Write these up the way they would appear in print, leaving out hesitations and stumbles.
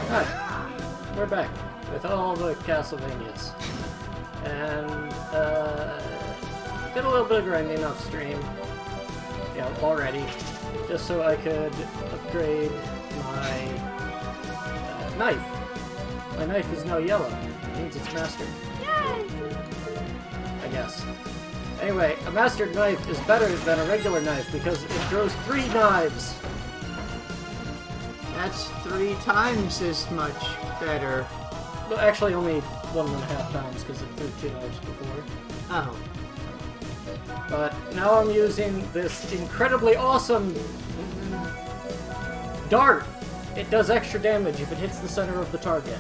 Hi, we're back with all the Castlevanias. And, did a little bit of grinding off stream, already, just so I could upgrade my knife. My knife is now yellow. It means it's mastered. Yay! I guess. Anyway, a mastered knife is better than a regular knife because it throws 3 knives. That's 3 times as much better. Well, actually only 1.5 times because it threw 2 knives before. Oh. But now I'm using this incredibly awesome dart. It does extra damage if it hits the center of the target.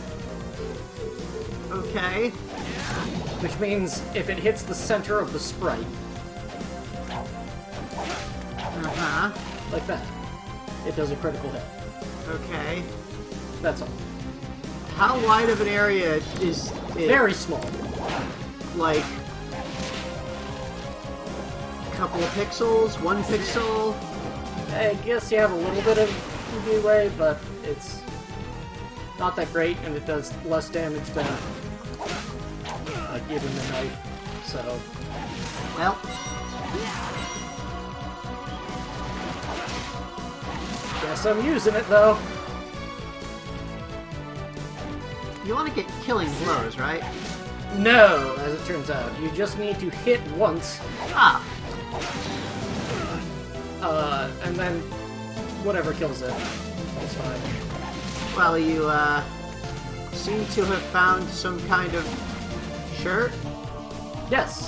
Okay. Which means if it hits the center of the sprite. Uh-huh. Like that. It does a critical hit. Okay. That's all. How wide of an area is it? Very small. Like a couple of pixels? 1 pixel? I guess you have a little bit of leeway, but it's not that great, and it does less damage than even the knife. So, well, guess I'm using it though. you want to get killing blows, right? No, as it turns out, you just need to hit once. Ah. And then whatever kills it. That's fine. Well, you seem to have found some kind of shirt. Yes.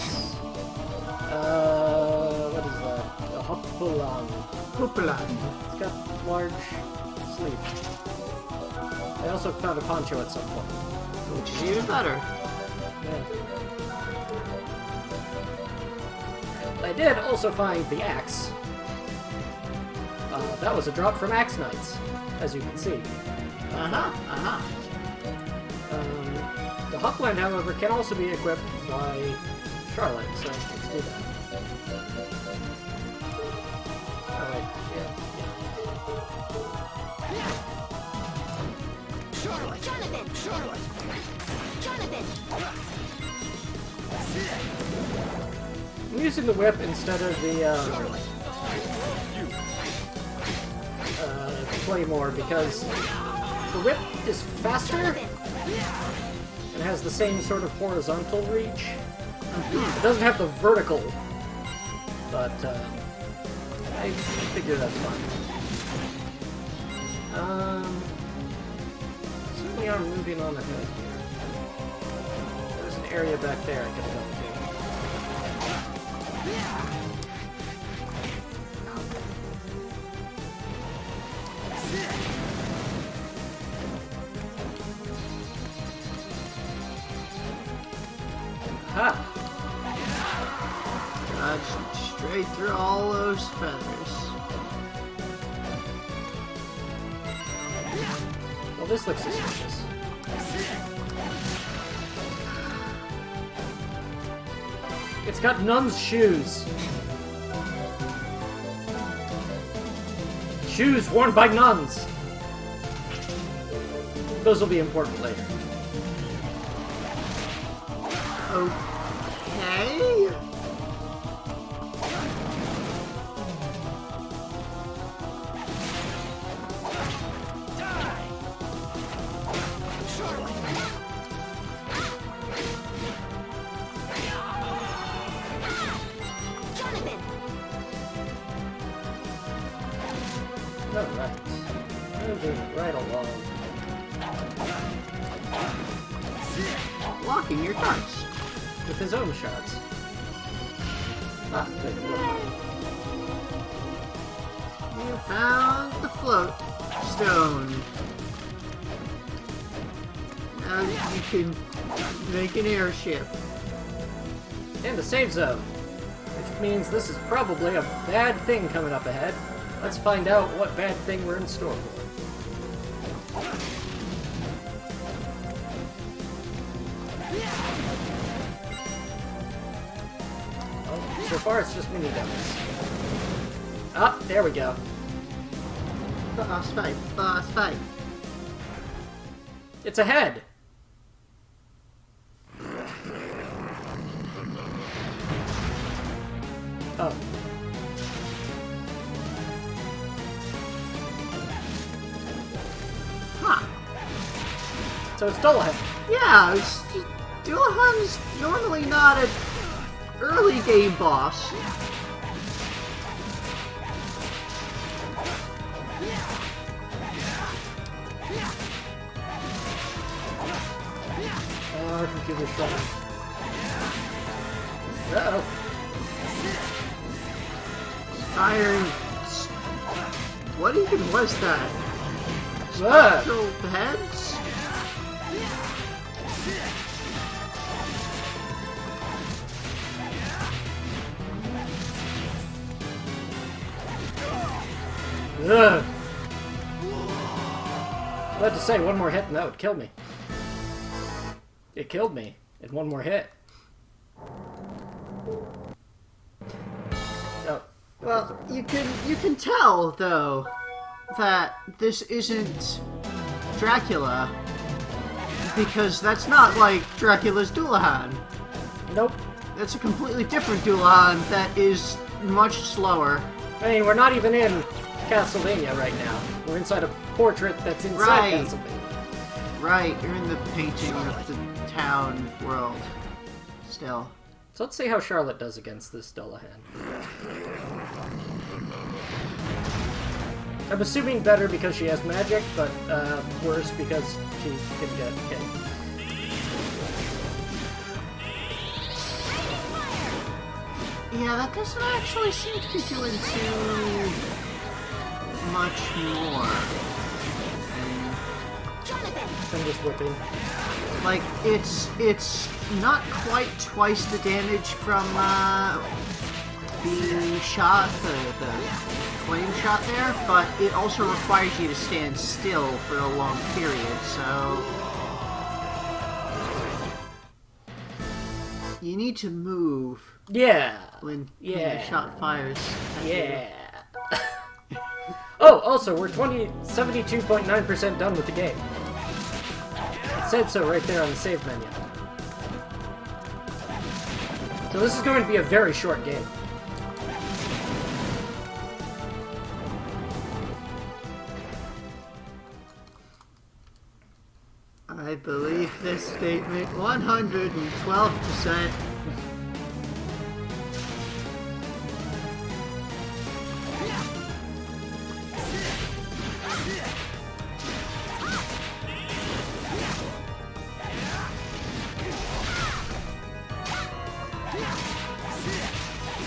What is that? A hoppulan. Hoopalan. It's got large sleeves. I also found a poncho at some point. Which is even better. Yeah. I did also find the axe. That was a drop from Axe Knights, as you can see. Uh-huh. The Hopland, however, can also be equipped by Charlotte, so let's do that. Oh, wait. Yeah. Charlotte! Jonathan! Charlotte! Jonathan! I'm using the whip instead of the Claymore because the whip is faster and has the same sort of horizontal reach. It doesn't have the vertical, but I figure that's fine. Certainly are moving on ahead here. There's an area back there I could have gone to. Ha! Dodged straight through all those feathers. Well, this looks suspicious. It's got nun's shoes. Shoes worn by nuns. Those will be important later. Okay. Jonathan! Alright. Moving right along. Blocking your darts. With his own shots. Ah, good. You found the float stone. Now you can make an airship. And a save zone. Which means this is probably a bad thing coming up ahead. Let's find out what bad thing we're in store for. Oh, so far it's just mini demos. Ah, there we go. Boss fight, boss fight. It's a head! Oh. Huh. So it's Dullahan. Yeah, Dullahan's normally not an early game boss. Oh, our computer's shut. Uh-oh. Firing. What even was that? Ah. Spectral heads? Ugh. I had to say, one more hit and that would kill me. It killed me in one more hit. Oh. Well, you can tell though that this isn't Dracula because that's not like Dracula's Dullahan. Nope. That's a completely different Dullahan that is much slower. I mean, we're not even in Castlevania right now. We're inside a portrait that's inside Right. Castlevania. Right, you're in the painting of the town world still. So let's see how Charlotte does against this Dullahan. I'm assuming better because she has magic, but worse because she can get hit. Yeah, that doesn't actually seem to be doing too much more. I'm just whipping. Like, it's not quite twice the damage from the shot, the flame shot there, but it also requires you to stand still for a long period, so you need to move Yeah. when Yeah. the shot fires. at you. Yeah. Oh, also, we're 72.9% done with the game. It said so right there on the save menu. So this is going to be a very short game. I believe this statement 112%.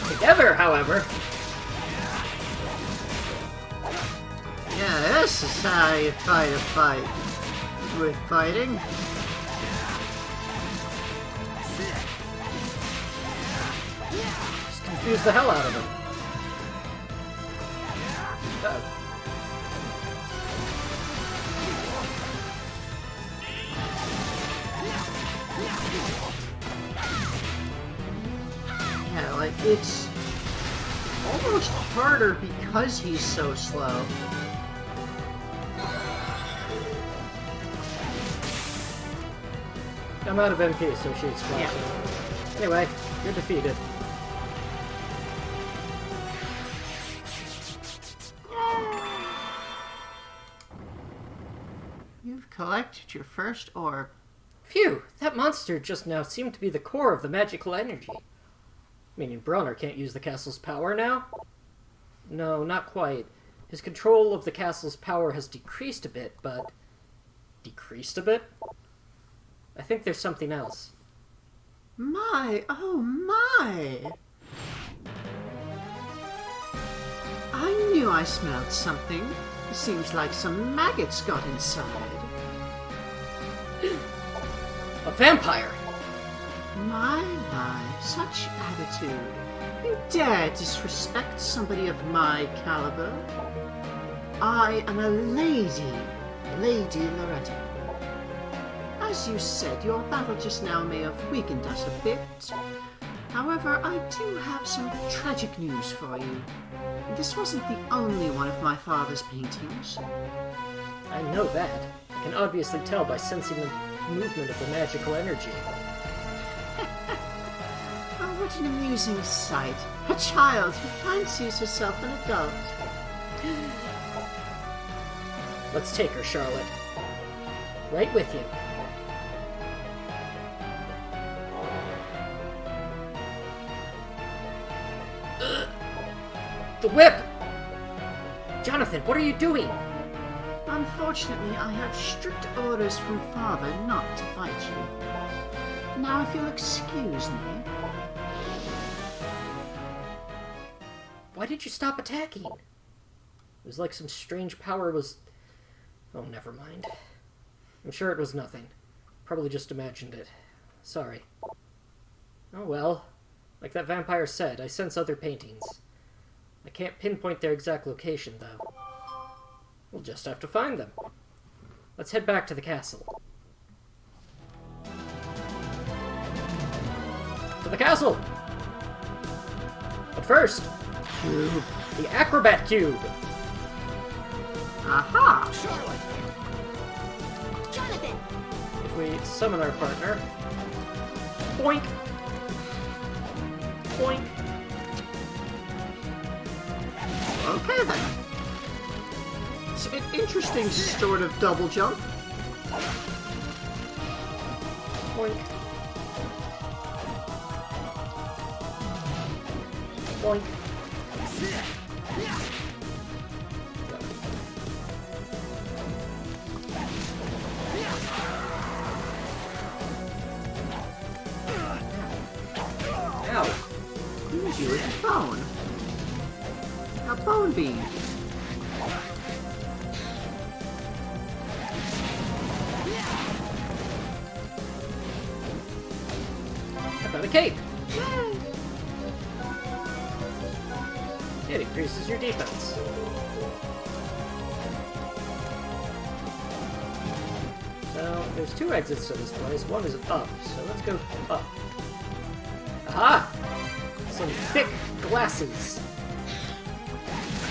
Together, however, Yeah, this is how you fight a fight with fighting. just confuse the hell out of him. Uh-oh. Yeah, like, it's almost harder because he's so slow. I'm out of MP, so she's fine. Yeah. Anyway, you're defeated. You've collected your first orb. Phew, that monster just now seemed to be the core of the magical energy. Meaning Bronner can't use the castle's power now? No, not quite. His control of the castle's power has decreased a bit, but... Decreased a bit? I think there's something else. My, oh my! I knew I smelled something. It seems like some maggots got inside. A vampire! My, such attitude. You dare disrespect somebody of my caliber? I am a lady, Lady Loretta. As you said, your battle just now may have weakened us a bit. However, I do have some tragic news for you. This wasn't the only one of my father's paintings. I know that. I can obviously tell by sensing the movement of the magical energy. Oh, what an amusing sight. A child who fancies herself an adult. Let's take her, Charlotte. Right with you. Ugh. The whip! Jonathan, what are you doing? Unfortunately, I have strict orders from Father not to fight you. Now, if you'll excuse me... Why did you stop attacking? It was like some strange power was... Oh, never mind. I'm sure it was nothing. Probably just imagined it. Sorry. Oh well. Like that vampire said, I sense other paintings. I can't pinpoint their exact location, though. We'll just have to find them. Let's head back to the castle. To the castle! But first, the Acrobat Cube! Aha! Charlotte! Jonathan! If we summon our partner... Boink! Boink! Okay then. It's an interesting sort of double jump. Boink! Boink! Ow! Use you as a bone. A bone beam. I found a cape! It increases your defense. So, there's two exits to this place. One is up, so let's go up. Aha! Some thick glasses.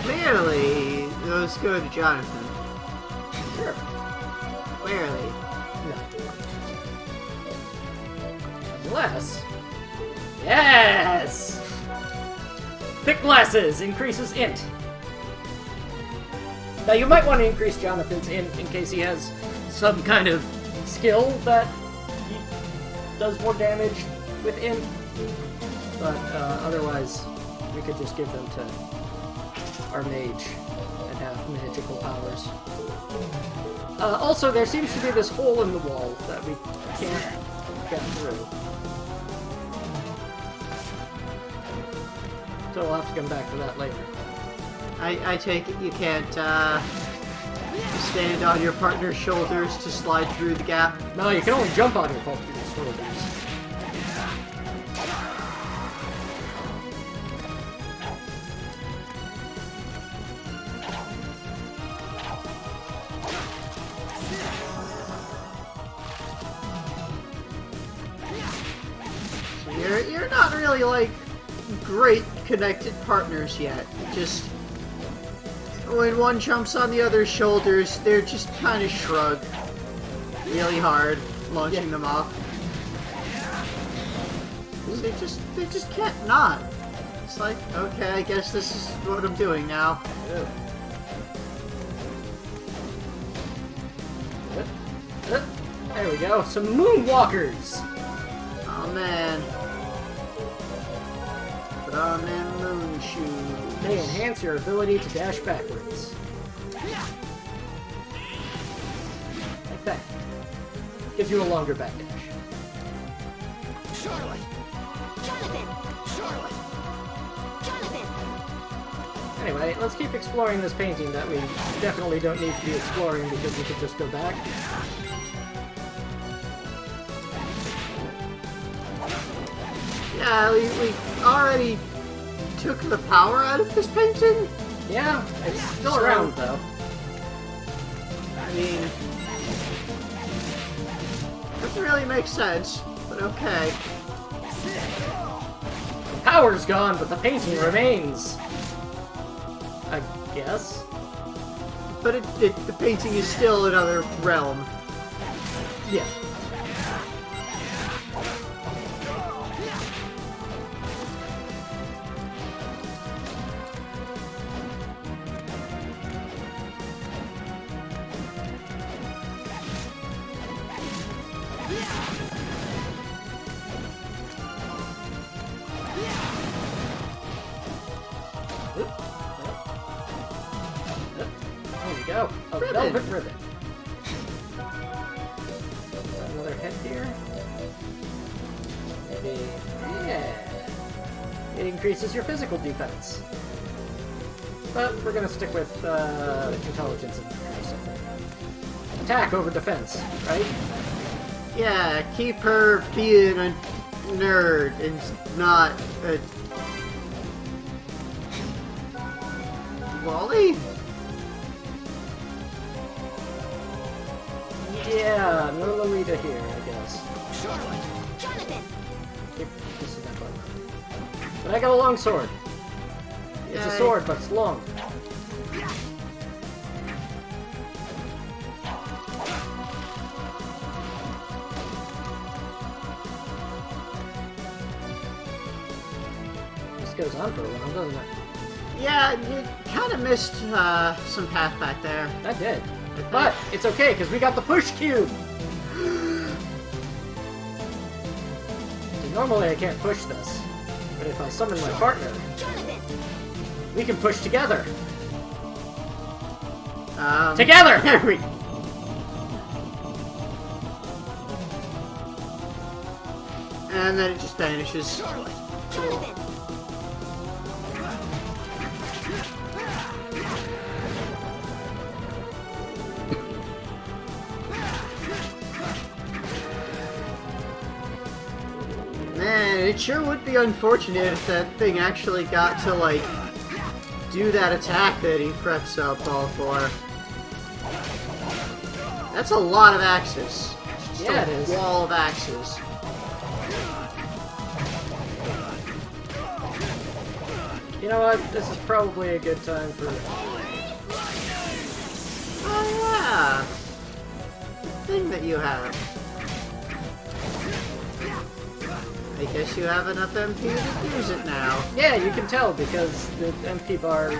Clearly, those go to Jonathan. Sure. Clearly. No. Unless... Yes! Thick glasses increases int. Now you might want to increase Jonathan's int in case he has some kind of skill that he does more damage with int. But otherwise, we could just give them to our mage and have magical powers. Also, there seems to be this hole in the wall that we can't get through. So we'll have to come back to that later. I take it you can't stand on your partner's shoulders to slide through the gap. No, you can only jump on your partner's shoulders. So you're not really like great connected partners yet. Just when one jumps on the other's shoulders, they're just kind of shrug really hard, launching them off. They just can't not. It's like, okay, I guess this is what I'm doing now. There we go, some moonwalkers! Oh man. Put on them moon shoes. They enhance your ability to dash backwards. Like that. Gives you a longer back dash. Charlotte! Jonathan! Charlotte! Jonathan! Anyway, let's keep exploring this painting that we definitely don't need to be exploring because we could just go back. Yeah, we already took the power out of this painting. Yeah, it's still around though. I mean, doesn't really make sense, but okay. The power's gone, but the painting remains. I guess. But the painting is still another realm. Yeah. There we go. A Ribbon. velvet ribbon. Another head here. Maybe. Yeah. It increases your physical defense. But we're gonna stick with intelligence and something. Attack over defense, right? Yeah, keep her being a nerd and not a lolly. Yeah, no Lolita here, I guess. Charlotte. Jonathan. Keep this in that button. But I got a long sword. It's a Yay. sword, but it's long. This goes on for a while, doesn't it? Yeah, you kind of missed some path back there. I did. But it's okay, because we got the push cube! See, normally I can't push this. But if I summon my partner, Jonathan. we can push together! Together! There we And then it just vanishes. Charlotte. Jonathan. Man, it sure would be unfortunate if that thing actually got to, like, do that attack that he preps up all for. That's a lot of axes. Just Yeah, a it is. wall of axes. You know what? This is probably a good time for... Oh yeah! The thing that you have. I guess you have enough MP to use it now. Yeah, you can tell because the MP bar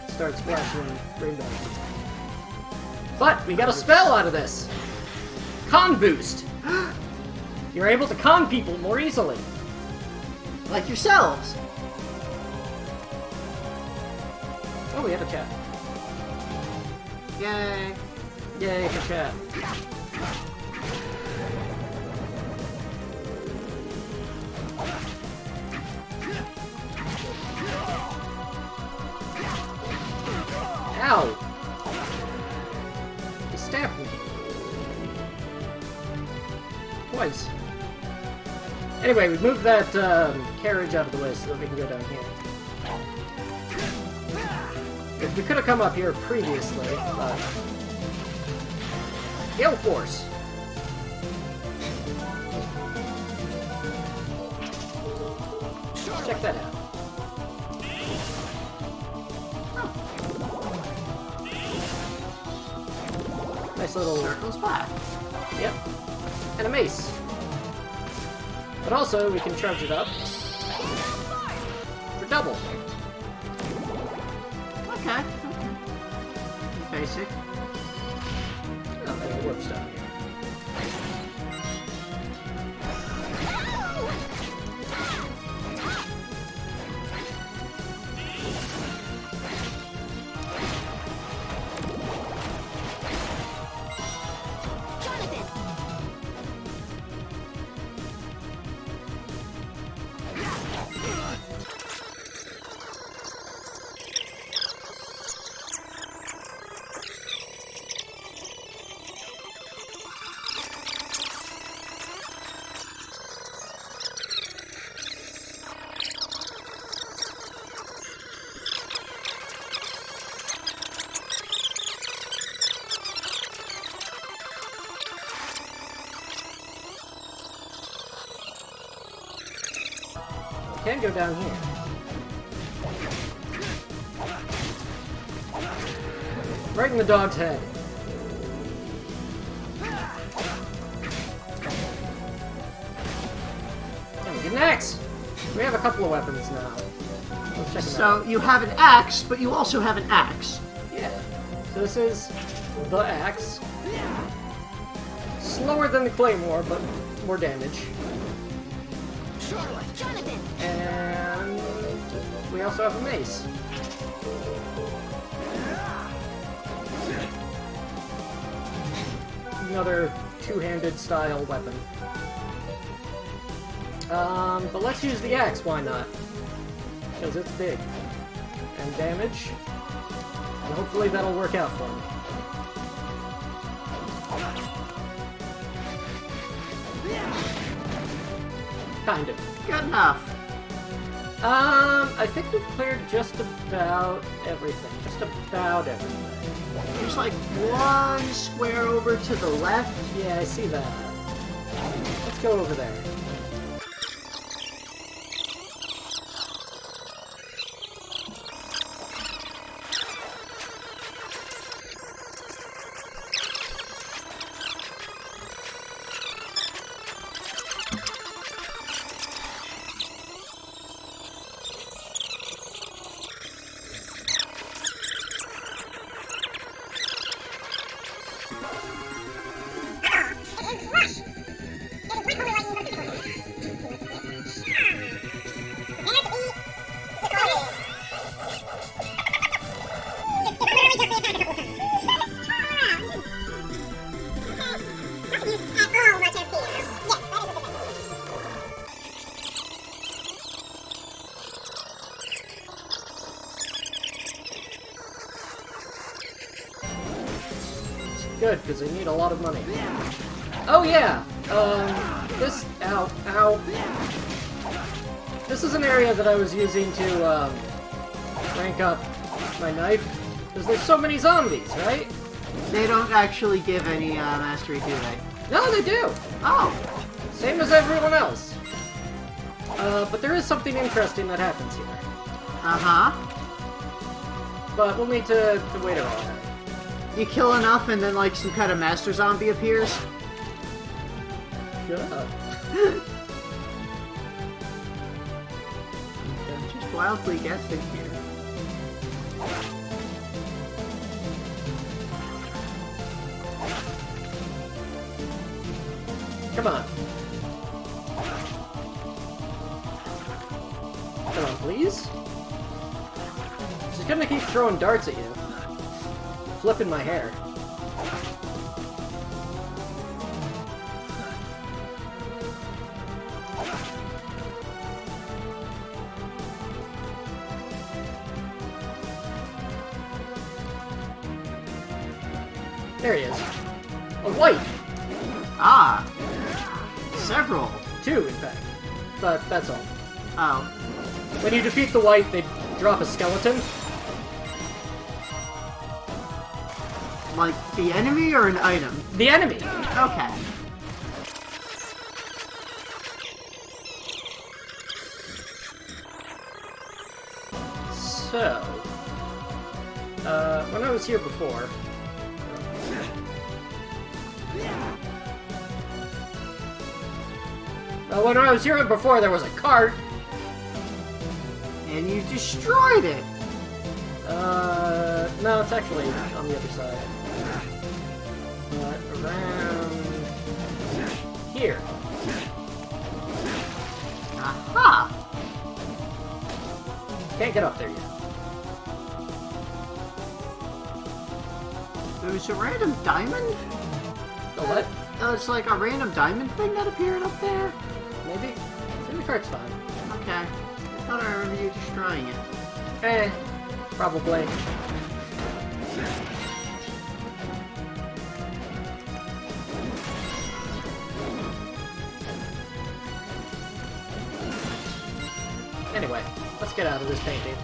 starts flashing rainbow. But we got a spell out of this! Con boost! You're able to con people more easily. Like yourselves! Oh, we have a chat. Yay! Yay for chat. Ow! He stabbed me. Twice. Anyway, we moved that carriage out of the way so that we can go down here. If we could have come up here previously, but... Gale Force! Check that out. Nice little... Circles back. Yep. And a mace. But also, we can charge it up for double. Okay. Basic. Oh, and it works down here. Jonathan. Can go down here. Right in the dog's head. And we get an axe! We have a couple of weapons now. Let's check them So out. you have an axe, but you also have an axe. Yeah. So this is the axe. Slower than the claymore, but more damage. Jonathan. And we also have a mace. Another two-handed style weapon. But let's use the axe, why not? Because it's big. And damage. And hopefully that'll work out for me. Kind of. Good enough. I think we've cleared just about everything. Just about everything. There's like one square over to the left. Yeah, I see that. Let's go over there. Good, because they need a lot of money. Oh yeah! Ow. This is an area that I was using to, rank up my knife. Because there's so many zombies, right? They don't actually give any mastery, do they? No, they do! Oh, Same as everyone else. But there is something interesting that happens here. uh-huh. But we'll need to wait around that. You kill enough and then like some kind of master zombie appears? Shut up. I'm just wildly guessing here. Come on. Come on, please. She's gonna keep throwing darts at you. Flipping my hair. There he is. A white! Ah! Several. Two, in fact. But that's all. Oh. When you defeat the white, they drop a skeleton. Like the enemy or an item? The enemy! Okay. So... when I was here before... when I was here before, there was a cart. And you destroyed it! No, it's actually on the other side. But around... here. Aha! Can't get up there yet. There's a random diamond? The what? It's like a random diamond thing that appeared up there? Maybe? I think the cart's fine. Okay. I thought I remember you destroying it. Eh, probably. Anyway, let's get out of this painting.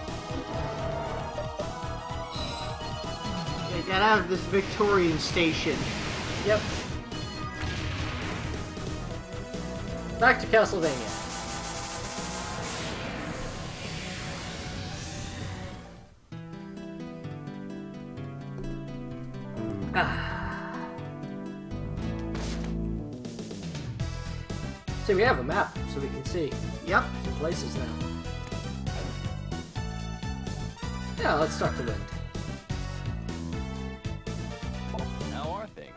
Yeah, get out of this Victorian station. Yep. Back to Castlevania. So we have a map, so we can see Yep. some places now. Yeah, let's start the wind. How are things?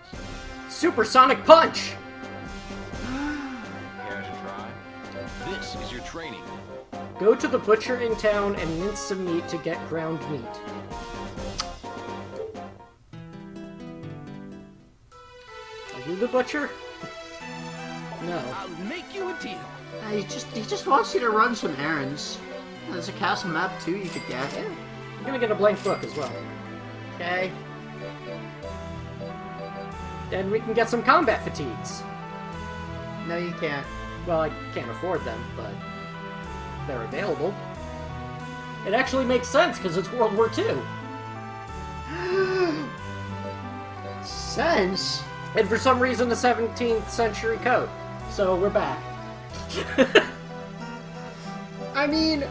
Supersonic punch! Care to try? This is your training. Go to the butcher in town and mince some meat to get ground meat. Are you the butcher? No. I'll make you a deal. He just wants you to run some errands. There's a castle map too you could get. Yeah. I'm gonna get a blank book as well. Okay. And we can get some combat fatigues. No, you can't. Well, I can't afford them, but they're available. It actually makes sense because it's World War II. Sense? And for some reason, a 17th century coat. So we're back. I mean,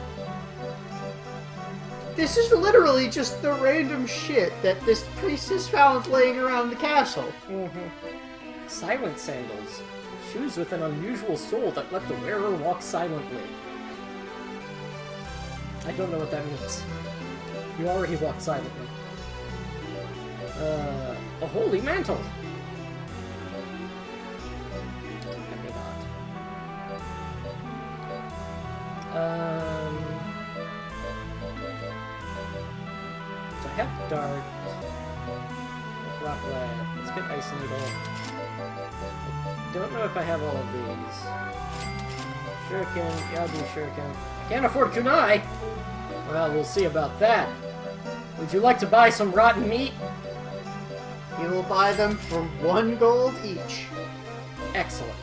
this is literally just the random shit that this priestess found laying around the castle. Silent sandals. Shoes with an unusual sole that let the wearer walk silently. I don't know what that means. You already walk silently. A holy mantle. Maybe not. So I have dart. Rock lad. Let's get ice needle. Don't know if I have all of these. Shuriken, yeah, I'll do shuriken. Can't afford kunai! Well, we'll see about that. Would you like to buy some rotten meat? You will buy them for 1 gold each. Excellent.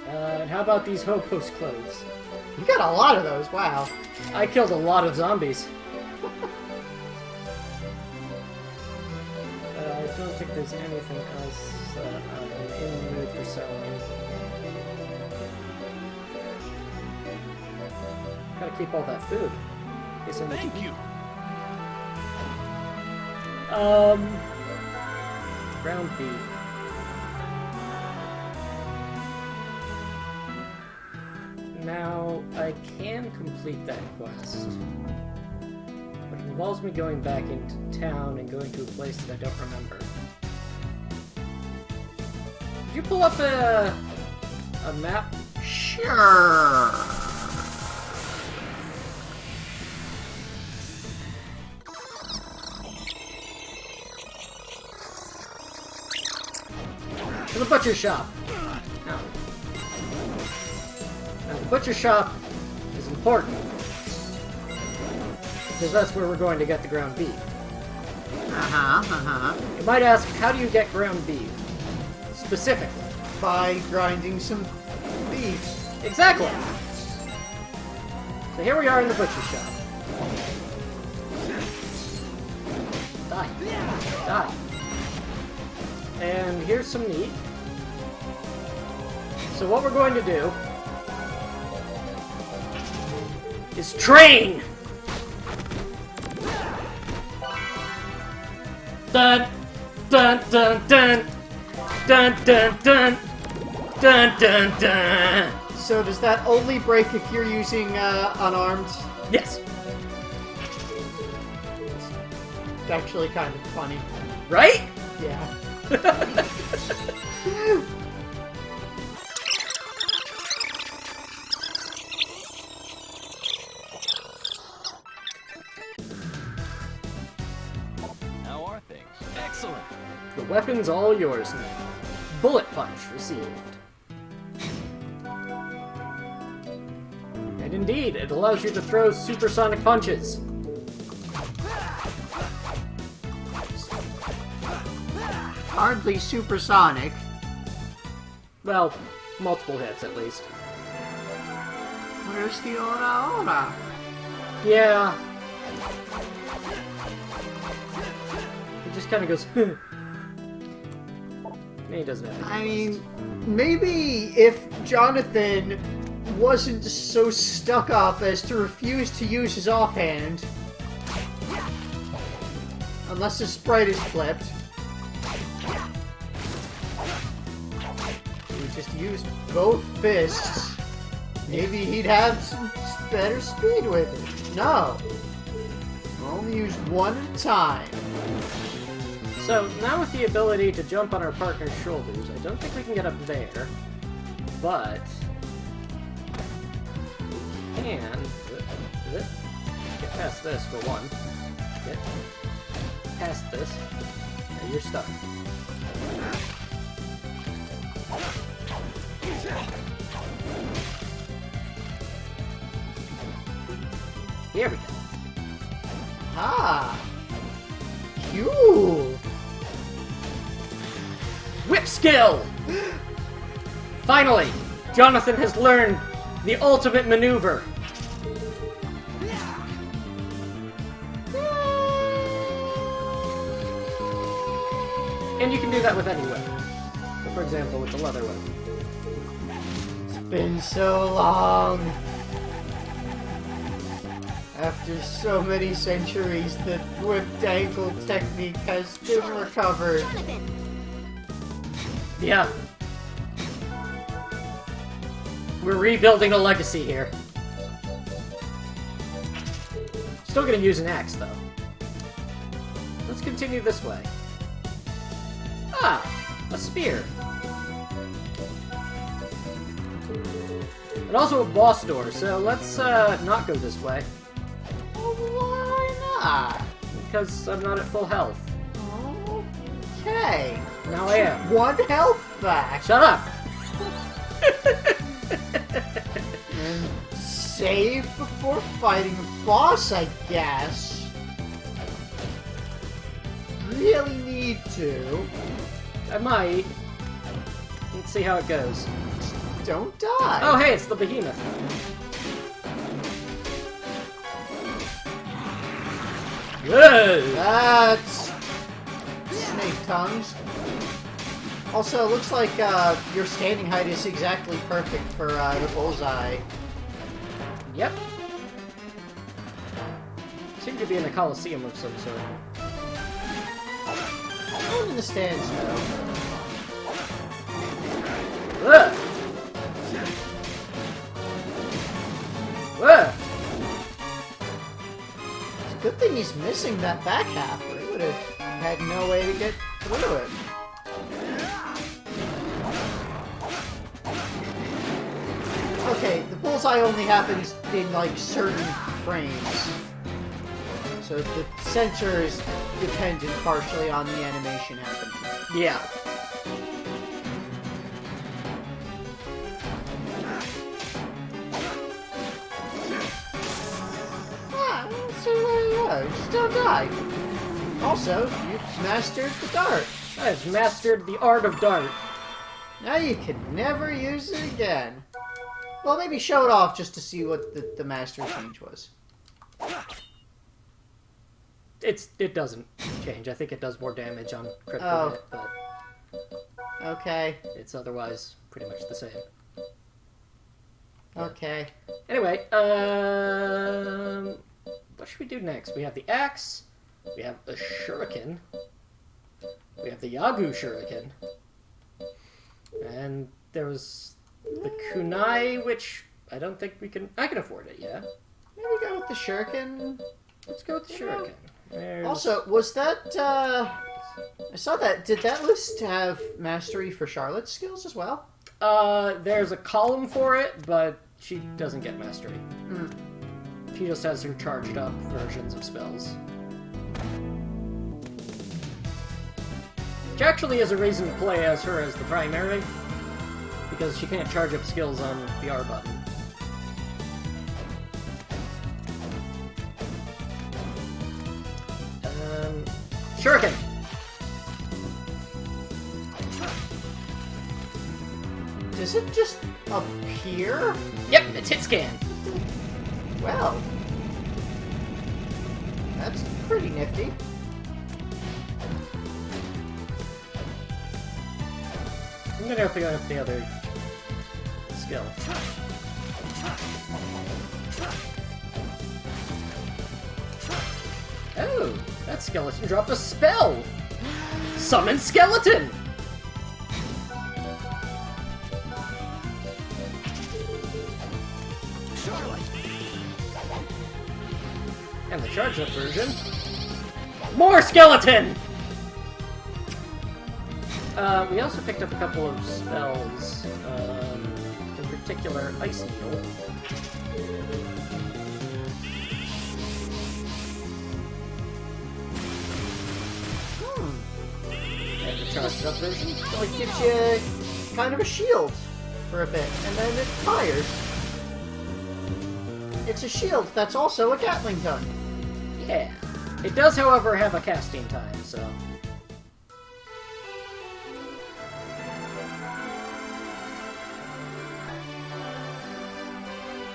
And how about these Hopos clothes? You got a lot of those, wow. I killed a lot of zombies. I don't think there's anything else I'm in the mood for selling. Gotta keep all that food. In case I need to Thank eat. you. Ground beef. Now, I can complete that quest. But it involves me going back into town and going to a place that I don't remember. Did you pull up a map? Sure. To the butcher shop! Now, the butcher shop is important. Because that's where we're going to get the ground beef. You might ask, how do you get ground beef? Specifically. By grinding some beef. Exactly! So here we are in the butcher shop. Die. Die. And here's some meat. So what we're going to do is train! Dun dun dun dun dun dun dun dun dun dun. So does that only break if you're using unarmed? Yes. It's actually kind of funny. Right? Yeah. How are things? Excellent. The weapon's all yours now. Bullet punch received. And indeed, it allows you to throw supersonic punches. Hardly supersonic. Well, multiple hits at least. Where's the ora ora? Yeah. He just kind of goes, he doesn't have I any mean, maybe if Jonathan wasn't so stuck up as to refuse to use his offhand, unless his sprite is flipped. just used both fists, maybe he'd have some better speed with it. No. Only used one at a time. So, now with the ability to jump on our partner's shoulders, I don't think we can get up there, but... we can... get past this, for one. Get past this. Now you're stuck. Here we go. Ah! Cool! Whip skill! Finally, Jonathan has learned the ultimate maneuver. And you can do that with any weapon. So for example, with the leather weapon. It's been so long. After so many centuries, the whipped ankle technique has been recovered. Jonathan. Yeah. We're rebuilding a legacy here. Still gonna use an axe, though. Let's continue this way. Ah! A spear. And also a boss door, so let's not go this way. Why not? Because I'm not at full health. Okay. Now I am. One health back. Shut up! And save before fighting a boss, I guess. Really need to. I might. Let's see how it goes. Don't die. Oh, hey, it's the behemoth. Whoa! That's snake tongues. Also, it looks like your standing height is exactly perfect for the bullseye. Yep. Seem to be in a coliseum of some sort. I'm in the stands though. Ugh. Ugh. It's a good thing he's missing that back half, or he would have had no way to get through it. Okay, the bullseye only happens in like certain frames. So the sensor is dependent partially on the animation happening. Yeah. Ah, so there you go. You still die. Also, you've mastered the dart. I've mastered the art of dart. Now you can never use it again. Well, maybe show it off just to see what the master change was. It doesn't change. I think it does more damage on critical Oh. hit, but Okay. it's otherwise pretty much the same. Okay. Anyway, what should we do next? We have the axe, we have the shuriken, we have the Yagu shuriken, and there was the kunai, which I don't think we can... I can afford it, yeah. Maybe go with the shuriken. Let's go with the shuriken. There's... Also, was that, I saw that, did that list have mastery for Charlotte's skills as well? There's a column for it, but she doesn't get mastery. Hmm. She just has her charged up versions of spells. Which actually is a reason to play as her as the primary, because she can't charge up skills on the R button. Shuriken! Does it just appear? Yep, it's hit scan. Well, that's pretty nifty. I'm gonna have to go up the other skill. Oh, that skeleton dropped a spell! Summon skeleton! And the charged up version. More skeleton! We also picked up a couple of spells. In particular, Ice Needle. And the charged up version. So it gives you kind of a shield for a bit, and then it fires. It's a shield that's also a Gatling gun. Yeah. It does, however, have a casting time, so...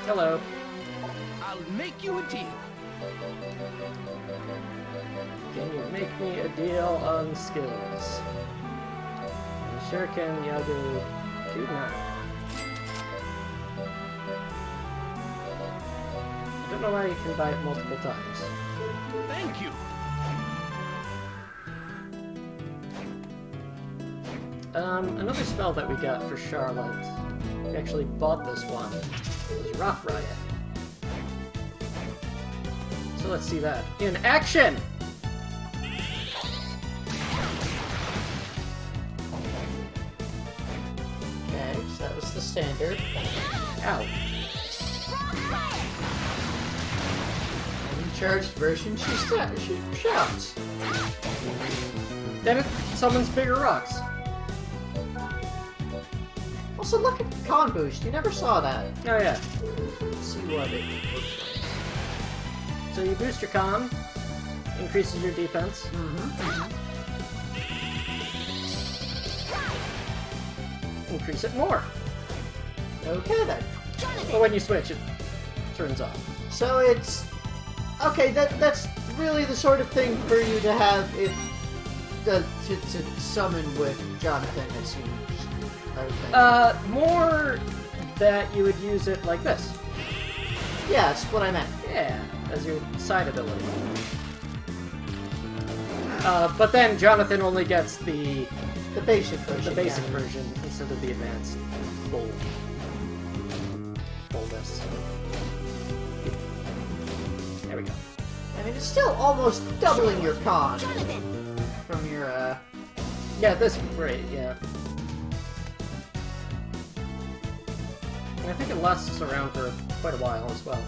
Hello. I'll make you a deal. Can you make me a deal on skills? You sure can, Yagu. Do not. I don't know why you can buy it multiple times. Thank you. Another spell that we got for Charlotte. We actually bought this one. It was Rock Riot. So let's see that. In action! Okay, so that was the standard. Ow. And in charged version, she shouts. Then it summons bigger rocks. Also, look at the con boost. You never saw that. Oh yeah. Let's see what it looks like. So you boost your con, increases your defense. Increase it more. Okay then. But when you switch, it turns off. So it's okay. That's really the sort of thing for you to have if to summon with Jonathan. It seems. I would think. More that you would use it like this. Yeah, that's what I meant. Yeah, as your side ability. But then Jonathan only gets the basic version. the basic yeah. version instead of the advanced fullness. There we go. I mean, it's still almost doubling your con Jonathan! from your Yeah, this rate, yeah. And I think it lasts around for quite a while as well.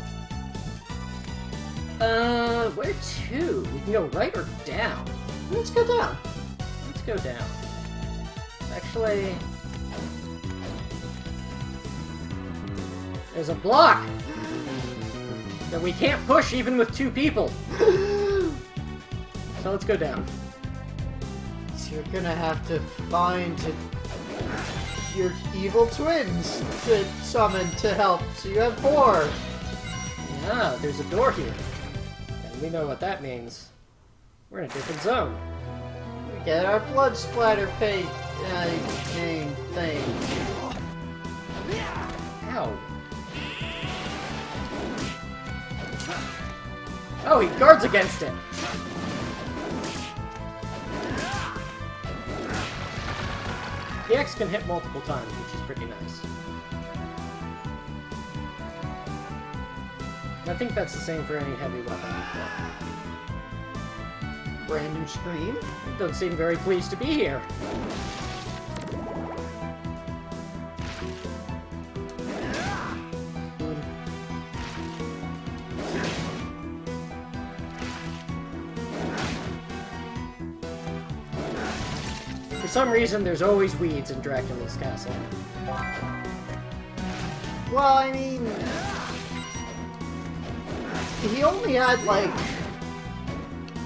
Where to? We can go right or down? Let's go down. Let's go down. Actually... There's a block! That we can't push even with two people! So let's go down. So you're gonna have to find your evil twins to summon to help. So you have 4. Ah, there's a door here. And we know what that means. We're in a different zone. We get our blood splatter thing. Ow. Oh, he guards against it! The X can hit multiple times, which is pretty nice. I think that's the same for any heavy weapon. Brand new scream. It doesn't seem very pleased to be here. For some reason, there's always weeds in Dracula's castle. Well, I mean, he only had like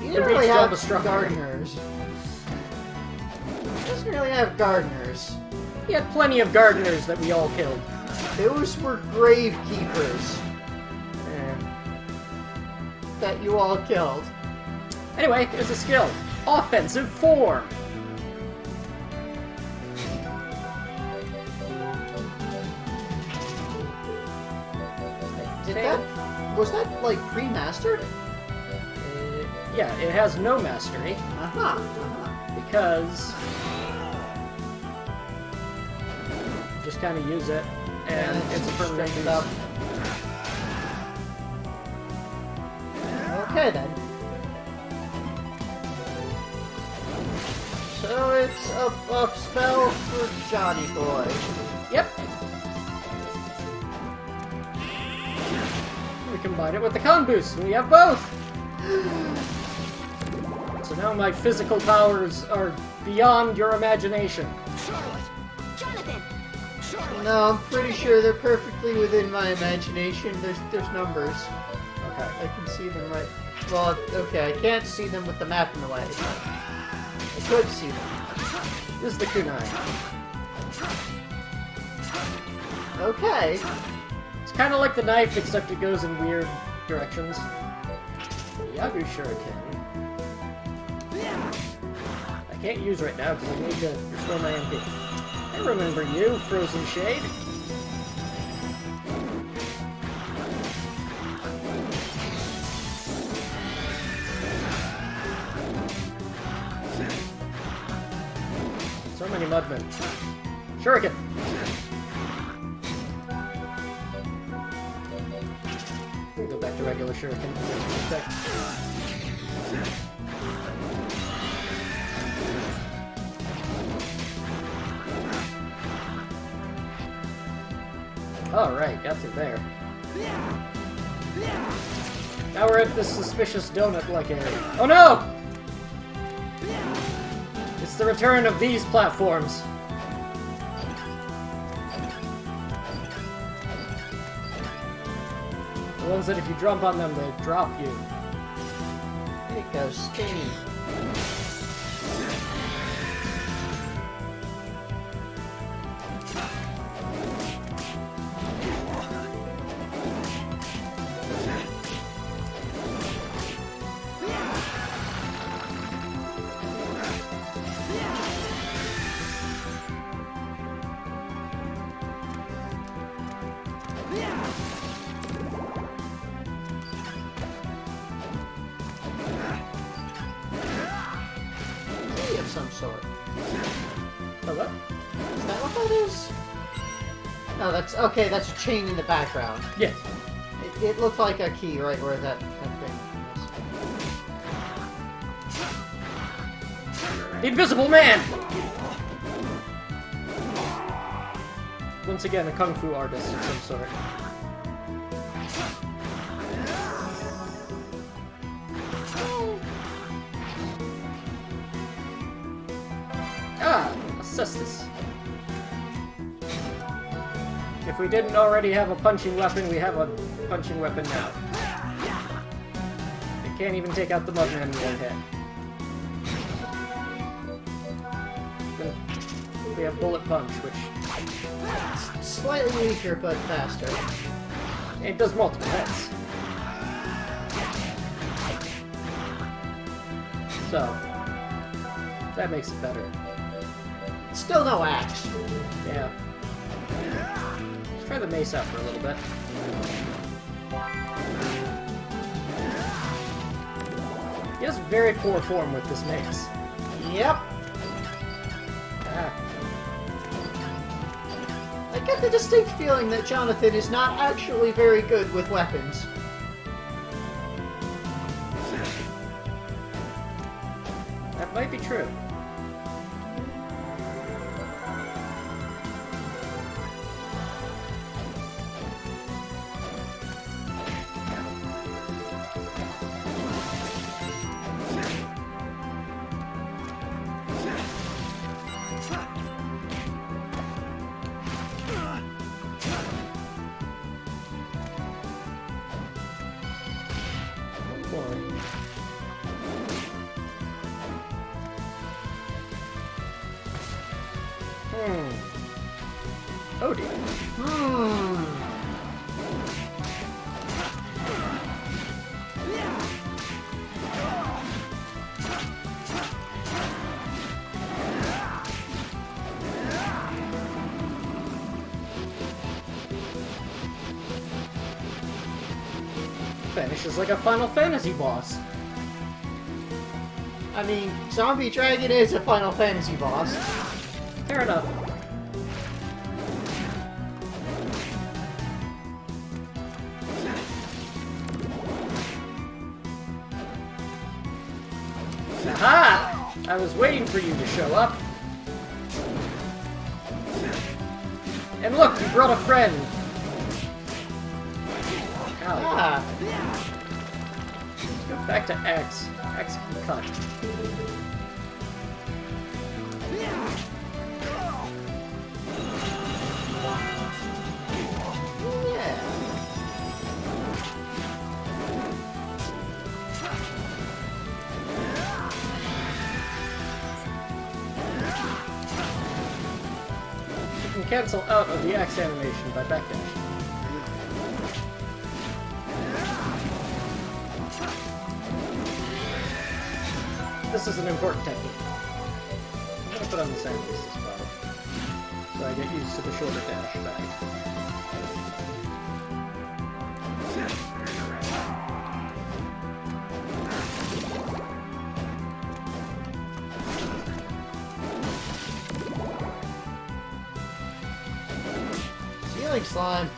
he didn't It really reached all have the structure. gardeners. He doesn't really have gardeners. He had plenty of gardeners that we all killed. Those were grave keepers that you all killed. Anyway, there's a skill. Offensive form. Was that like pre-mastered? Yeah, it has no mastery because just kind of use it, and it's a permanent use. Nope. Okay then. So it's a buff spell for Johnny Boy. Yep. We combine it with the con boost, and we have both. So now my physical powers are beyond your imagination. Charlotte. Jonathan. Charlotte. No, I'm pretty sure they're perfectly within my imagination. There's numbers. Okay. I can see them right. Well, okay, I can't see them with the map in the way. I could see them. This is the kunai. Okay. It's kind of like the knife, except it goes in weird directions. Yagu Shuriken. I can't use right now because I need to restore my MP. I remember you, Frozen Shade. So many mudmen. Shuriken! We'll go back to regular Shuriken. Alright, got through there. Now we're at this suspicious donut-like area. Oh no! It's the return of these platforms. The ones that if you jump on them, they drop you. There you go, Steve. Of some sort. Oh, what? Is that what that is? No, that's okay. That's a chain in the background. Yes. It looked like a key right where that thing The Invisible Man! Once again, a kung fu artist of some sort. Ah, a cestus. If we didn't already have a punching weapon, we have a punching weapon now. It can't even take out the mudman in one hit. We have bullet punch, which is slightly weaker but faster. it does multiple hits. So that makes it better. Still no axe. Yeah. Let's try the mace out for a little bit. He has very poor form with this mace. Yep. Ah. I get the distinct feeling that Jonathan is not actually very good with weapons. That might be true. Oh dear. Vanishes like a Final Fantasy boss. I mean, Zombie Dragon is a Final Fantasy boss. Fair enough. I was waiting for you to show up. And look, you brought a friend. Ow. Ah, Let's go back to X. X can cut. yeah. You can cancel out of the X animation by backdash. This is an important technique. I'm gonna put on the sandals as well, so I get used to the shorter dash back. Ceiling slime.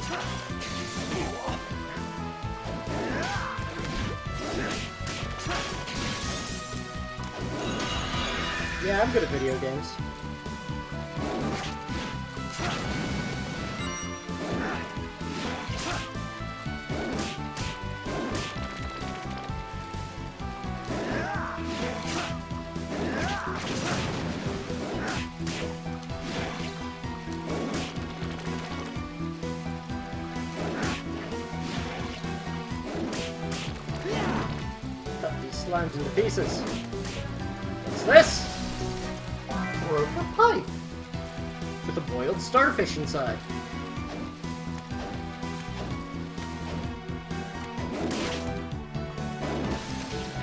Yeah, I'm good at video games. Cut these slimes into pieces. What's this? Broke a pipe. With a boiled starfish inside.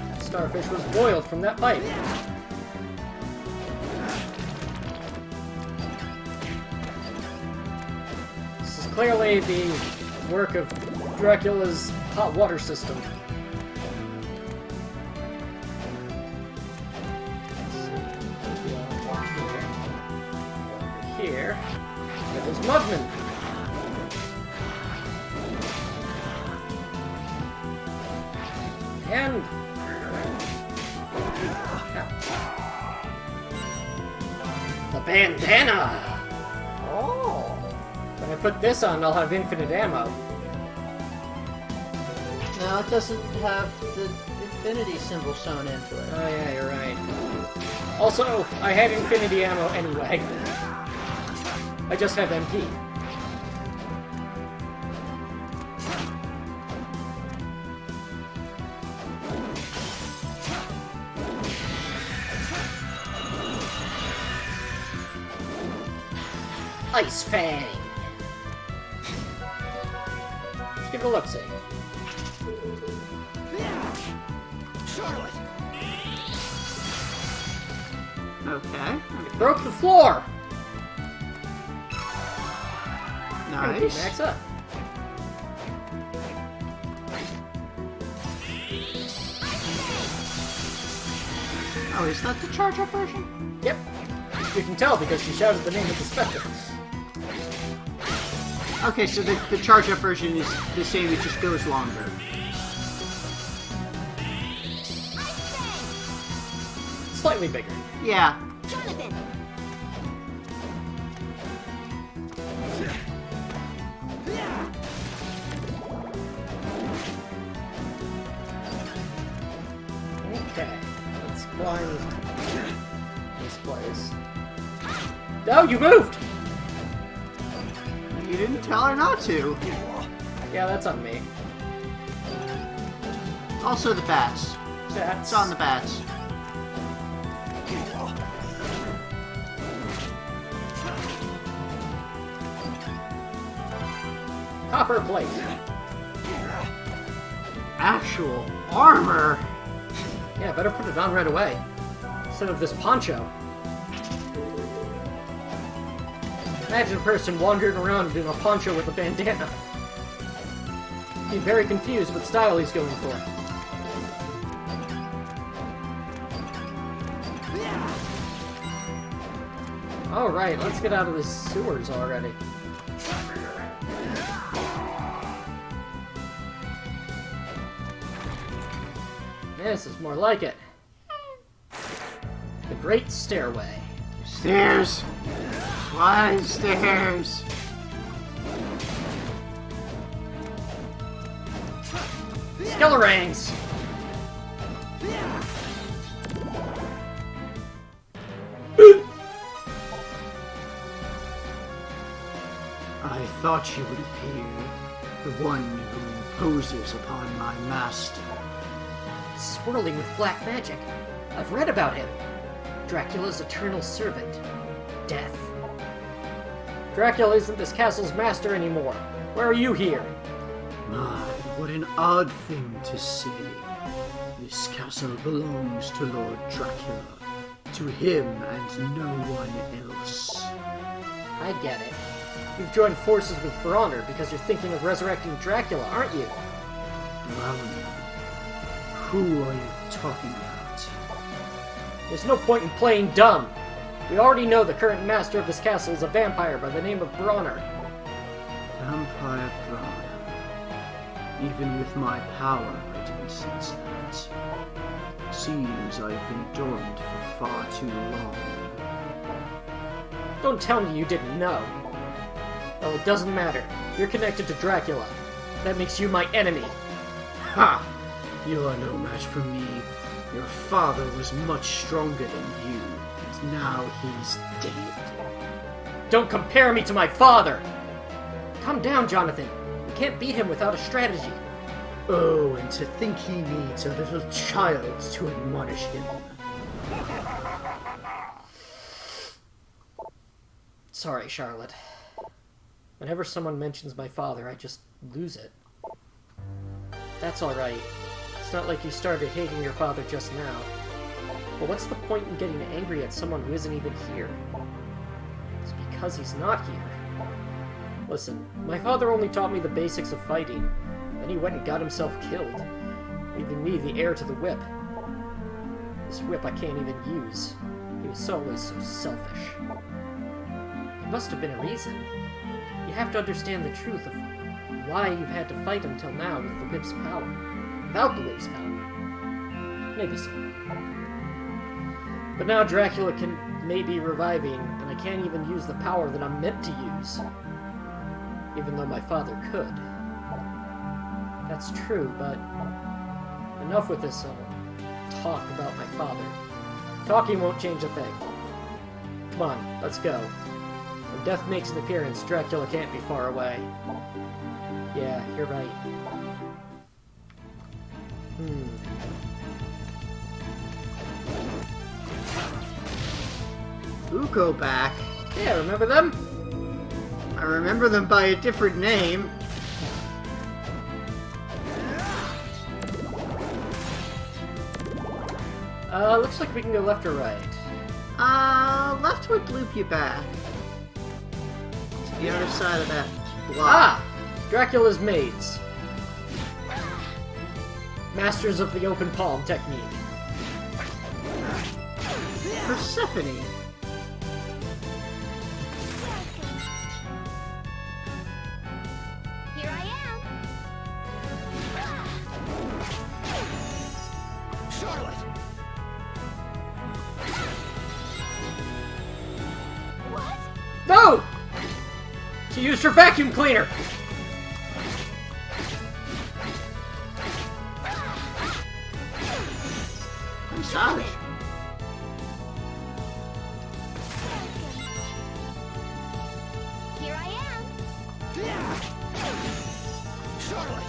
That starfish was boiled from that pipe. This is clearly the work of Dracula's hot water system. Here, there's Mudman. And the bandana. Oh. When I put this on, I'll have infinite ammo. No, it doesn't have the infinity symbol sewn into it. Oh yeah, you're right. Also, I had infinity ammo anyway. I just have MP. Ice Fang! Let's give it a look-see. Charlotte! Okay. It broke the floor! Nice. Max up. Oh, is that the charge-up version? Yep. You can tell because she shouted the name of the spectre. Okay, so the charge-up version is the same, it just goes longer. Slightly bigger. Yeah. Jonathan! Okay. Let's climb this place. Oh, you moved! You didn't tell her not to. Yeah, that's on me. Also the bats. That's It's on the bats. copper plate. Actual armor. Yeah, better put it on right away. Instead of this poncho. Imagine a person wandering around in a poncho with a bandana. Be very confused what style he's going for. Alright, let's get out of the sewers already. This is more like it. The great stairway. Stairs! Why stairs? Skelerangs! I thought you would appear, the one who imposes upon my master. Swirling with black magic. I've read about him. Dracula's eternal servant. Death. Dracula isn't this castle's master anymore. Why are you here? My, what an odd thing to say. This castle belongs to Lord Dracula. To him and no one else. I get it. You've joined forces with Bronner because you're thinking of resurrecting Dracula, aren't you? Bronner? Who are you talking about? There's no point in playing dumb. We already know the current master of this castle is a vampire by the name of Bronner. Vampire Bronner. Even with my power, I didn't sense that. Seems I've been dormant for far too long. Don't tell me you didn't know. Well, it doesn't matter. You're connected to Dracula. That makes you my enemy. Ha! You are no match for me. Your father was much stronger than you, and now he's dead. Don't compare me to my father! Calm down, Jonathan. You can't beat him without a strategy. Oh, and to think he needs a little child to admonish him. Sorry, Charlotte. Whenever someone mentions my father, I just lose it. That's alright. It's not like you started hating your father just now. But what's the point in getting angry at someone who isn't even here? It's because he's not here. Listen, my father only taught me the basics of fighting. Then he went and got himself killed, leaving me the heir to the whip. This whip I can't even use. He was always so selfish. There must have been a reason. You have to understand the truth of why you've had to fight until now with the whip's power. Without the whip's power. Maybe so. But now Dracula may be reviving, and I can't even use the power that I'm meant to use. Even though my father could. That's true, but enough with this talk about my father. Talking won't change a thing. Come on, let's go. When death makes an appearance, Dracula can't be far away. Yeah, you're right. Uko back. Yeah, remember them? I remember them by a different name. Looks like we can go left or right. Left would loop you back. To the other side of that block. Ah! Dracula's maids. Masters of the open palm technique. Persephone. Here I am. Charlotte! What? No! She used her vacuum cleaner! I'm savage. Here I am. Charlotte!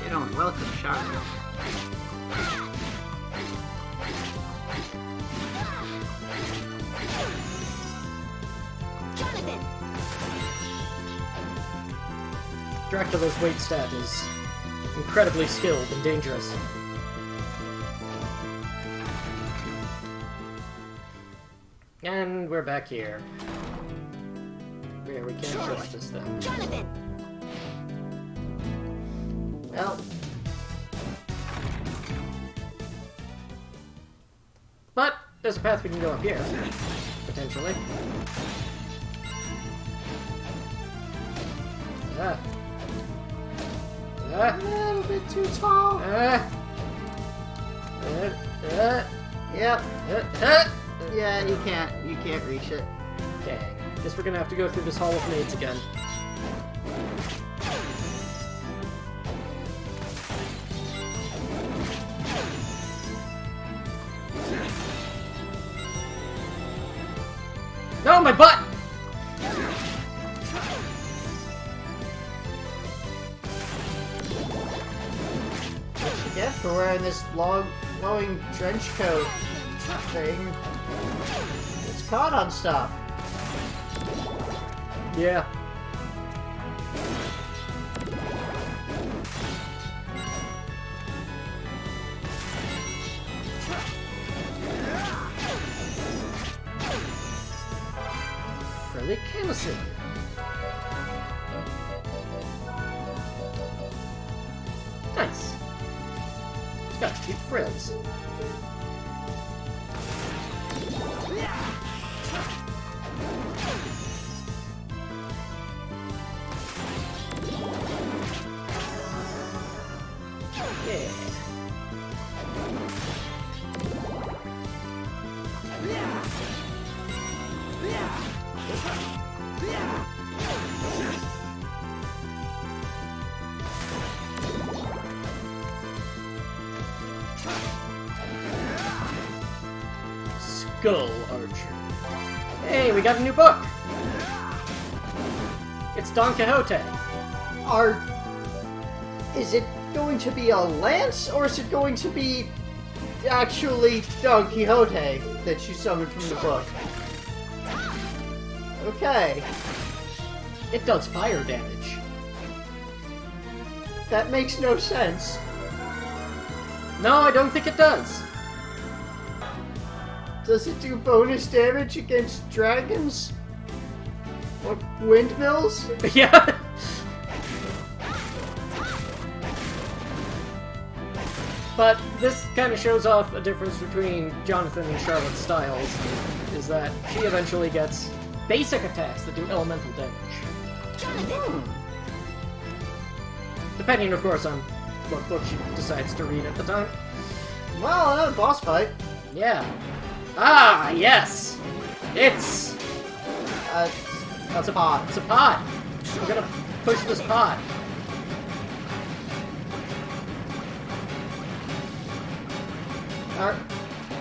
They don't welcome Charlotte. Jonathan! Dracula's waitstaff is incredibly skilled and dangerous. And we're back here. Where we can't touch this thing. Jonathan! Well. But there's a path we can go up here. Potentially. Ah. A little bit too tall. Yep. Yeah, you can't reach it. Dang. Guess we're gonna have to go through this Hall of Maids again. No, my butt! Yeah, for wearing this long, flowing trench coat thing. It's caught on stuff. Yeah. Frilly Camison. Nice. It's got cute frills. Yeah. Skull Archer. Hey, we got a new book! It's Don Quixote. Is it going to be a lance, or is it going to be actually Don Quixote that you summoned from the book? Okay. It does fire damage. That makes no sense. No, I don't think it does. Does it do bonus damage against dragons? Or windmills? Yeah. But this kind of shows off a difference between Jonathan and Charlotte's styles, is that she eventually gets basic attacks that do elemental damage. Depending, of course, on what book she decides to read at the time. Well, another boss fight. Yeah. Ah, yes! It's A pot. It's a pod. We're gonna push this pod.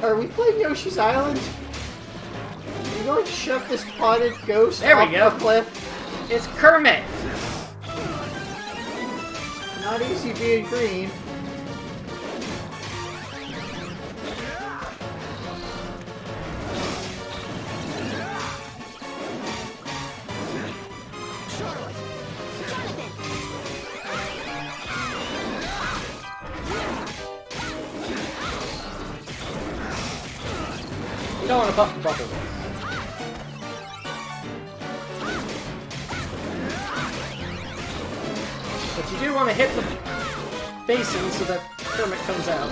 Are we playing Yoshi's Island? Are you going to shove this potted ghost There we off go. the cliff? It's Kermit! Not easy being green. You don't want to buff the bubble. But you do want to hit the basin so that Kermit comes out.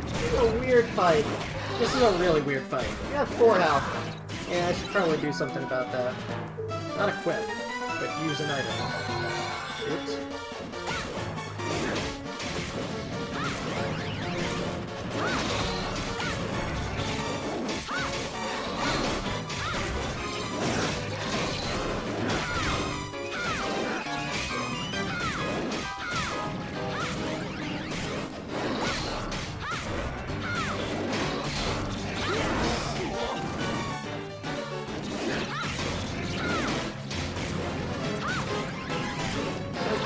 This is a weird fight. This is a really weird fight. You have 4 health. Yeah, I should probably do something about that. Not equip, but use an item. Oops.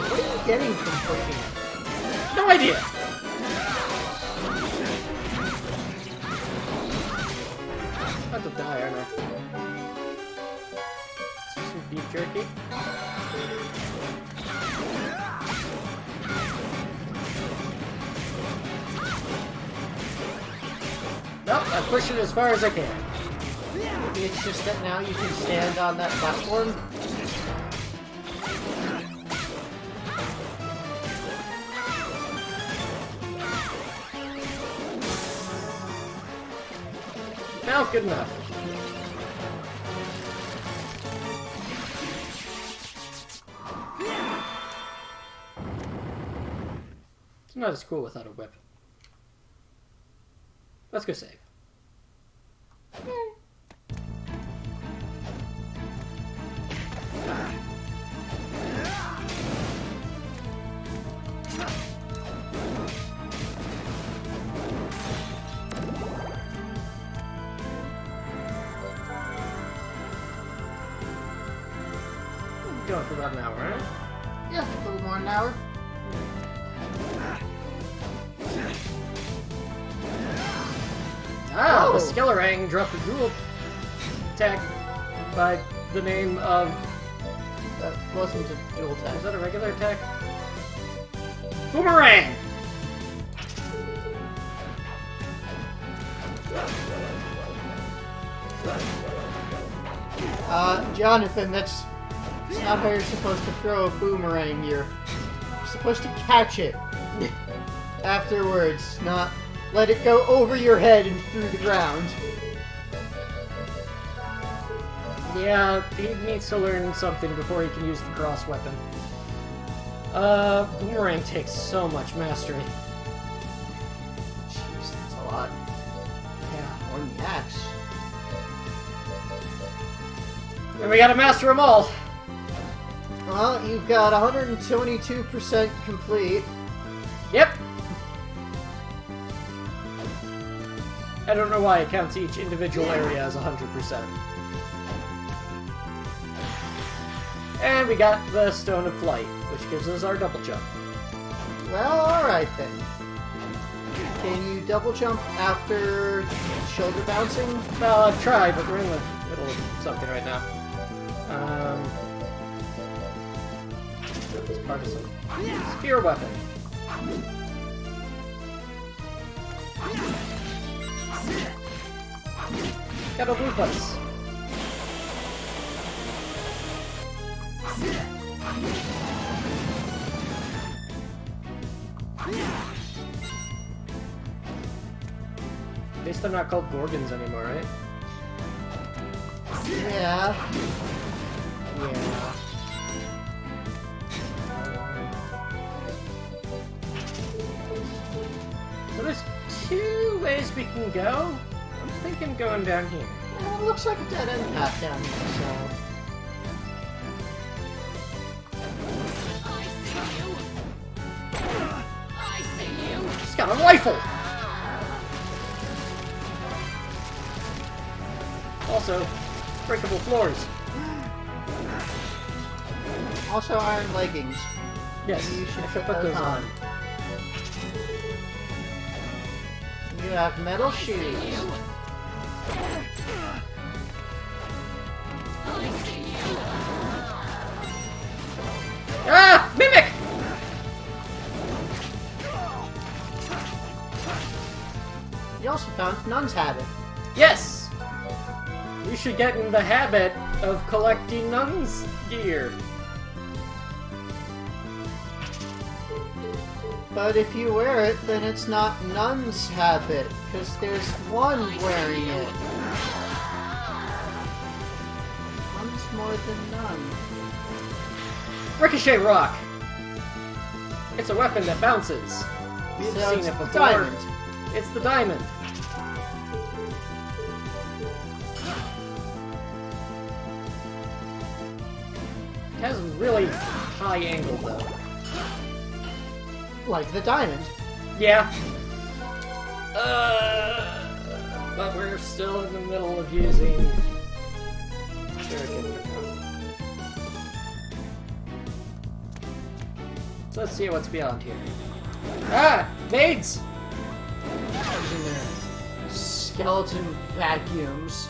What are you getting from pushing it? No idea! About to die, aren't I? Some beef jerky. Nope, I push it as far as I can. Maybe it's just that now you can stand on that platform. Now, good enough. It's not as cool without a whip. Let's go save. Going for about an hour, right? Yeah, a little more than an hour. Ah, Oh. the Skellerang dropped a dual attack by the name of... That wasn't a dual Is attack. that a regular attack? Boomerang! Jonathan, that's not how you're supposed to throw a boomerang. You're supposed to catch it afterwards, not let it go over your head and through the ground. Yeah, he needs to learn something before he can use the cross weapon. Boomerang takes so much mastery. Jeez, that's a lot. Yeah. More than the axe. And we gotta master them all! Well, you've got 122% complete. Yep! I don't know why it counts each individual area as 100%. And we got the Stone of Flight, which gives us our double jump. Well, alright then. Can you double jump after shoulder bouncing? Well, I've tried, but we're in the middle of something right now. This part is a spear weapon. Got a blue place. At least they're not called Gorgons anymore, right? Yeah. Yeah. So there's two ways we can go. I'm thinking going down here. Well, it looks like a dead end path down here, so. I see you. She's got a rifle! Also, breakable floors. Also, iron leggings. Yes, You should I put put those on. You have metal shoes. Ah! Mimic! You also found Nun's Habit. Yes! You should get in the habit of collecting nuns' gear. But if you wear it, then it's not Nun's Habit, because there's one wearing it. One's more than none. Ricochet Rock! It's a weapon that bounces. We've So seen it's it before. diamond. It's the diamond. It has a really high angle, though. Like the diamond. Yeah. But we're still in the middle of using shuriken. So let's see what's beyond here. Ah! Maids! In their skeleton vacuums.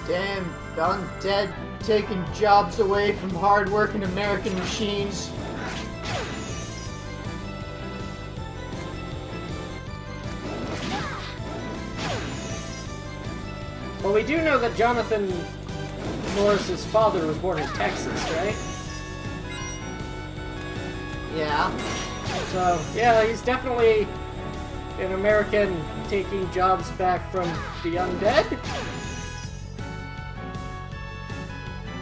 Damn undead taking jobs away from hard-working American machines. But we do know that Jonathan Morris's father was born in Texas, right? Yeah. So, yeah, he's definitely an American taking jobs back from the undead.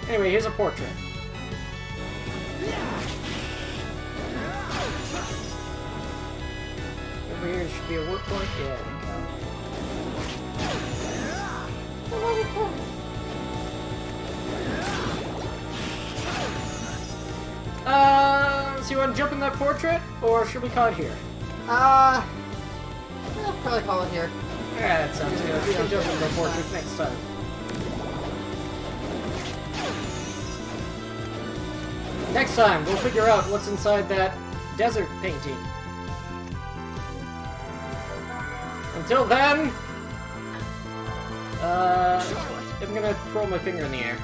Anyway, here's a portrait. Over here should be a work point. Yeah, there we go. So you want to jump in that portrait, or should we call it here? Yeah, probably call it here. Yeah, that sounds good. We can jump in the portrait next time. Next time, we'll figure out what's inside that desert painting. Until then, I'm gonna throw my finger in the air.